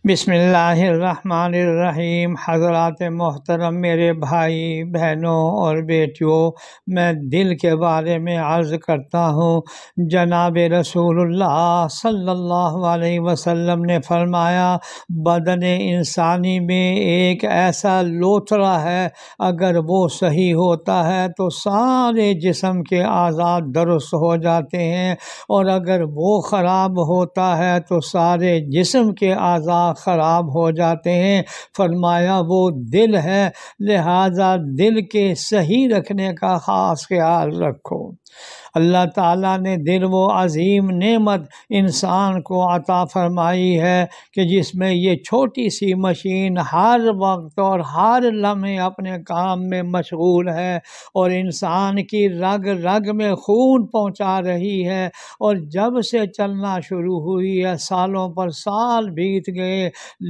بسم اللہ الرحمن الرحیم۔ حضرات محترم، میرے بھائی بہنوں اور بیٹیوں، میں دل کے بارے میں عرض کرتا ہوں۔ جناب رسول اللہ صلی اللہ علیہ وسلم نے فرمایا، بدن انسانی میں ایک ایسا لوتھڑا ہے، اگر وہ صحیح ہوتا ہے تو سارے جسم کے اعضاء درست ہو جاتے ہیں، اور اگر وہ خراب ہوتا ہے تو سارے جسم کے اعضاء خراب ہو جاتے ہیں۔ فرمایا وہ دل ہے، لہذا دل کے صحیح رکھنے کا خاص خیال رکھو۔ اللہ تعالیٰ نے دل وہ عظیم نعمت انسان کو عطا فرمائی ہے کہ جس میں یہ چھوٹی سی مشین ہر وقت اور ہر لمحے اپنے کام میں مشغول ہے، اور انسان کی رگ رگ میں خون پہنچا رہی ہے، اور جب سے چلنا شروع ہوئی ہے سالوں پر سال بیت گئے،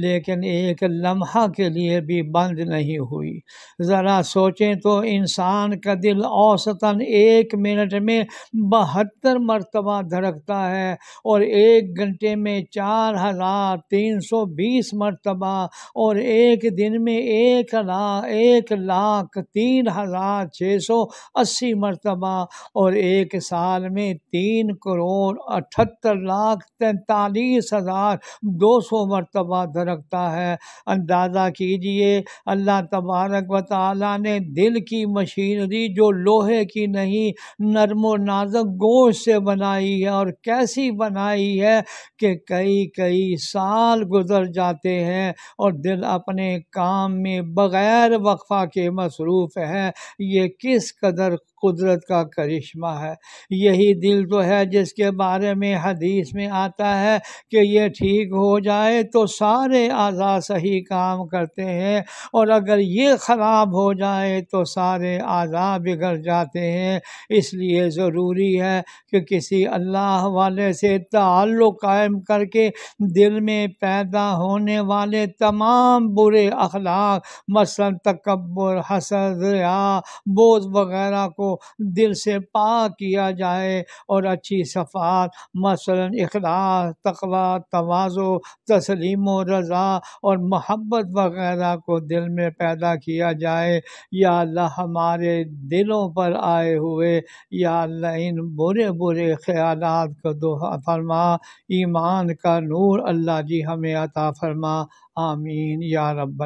لیکن ایک لمحہ کے لیے بھی بند نہیں ہوئی۔ ذرا سوچیں تو انسان کا دل اوسطاً 1 منٹ میں 72 مرتبہ دھڑکتا ہے، اور 1 گھنٹے میں 4320 مرتبہ، اور ایک دن میں 1,03,680 مرتبہ، اور ایک سال میں 3,78,43,200 مرتبہ دھڑکتا ہے۔ اندازہ کیجئے، اللہ تبارک و تعالیٰ نے دل کی مشینری جو لوہے کی نہیں، نرم و نازک گوشت سے بنائی ہے، اور کیسی بنائی ہے کہ کئی سال گزر جاتے ہیں اور دل اپنے کام میں بغیر وقفہ کے مصروف ہے۔ یہ کس قدر قدرت کا کرشمہ ہے۔ یہی دل تو ہے جس کے بارے میں حدیث میں آتا ہے کہ یہ ٹھیک ہو جائے تو سارے اعضاء صحیح کام کرتے ہیں، اور اگر یہ خراب ہو جائے تو سارے اعضاء بگڑ جاتے ہیں۔ اس لیے ضروری ہے کہ کسی اللہ والے سے تعلق قائم کر کے دل میں پیدا ہونے والے تمام برے اخلاق، مثلا تکبر، حسد، ریا، بغض وغیرہ کو دل سے پاک کیا جائے، اور اچھی صفات مثلا اخلاص، تقوی، تواضع، تسلیم و رضا اور محبت وغیرہ کو دل میں پیدا کیا جائے۔ یا اللہ ہمارے دلوں پر آئے ہوئے یا اللہ ان برے خیالات کو دور فرما، ایمان کا نور اللہ جی ہمیں عطا فرما، آمین یا رب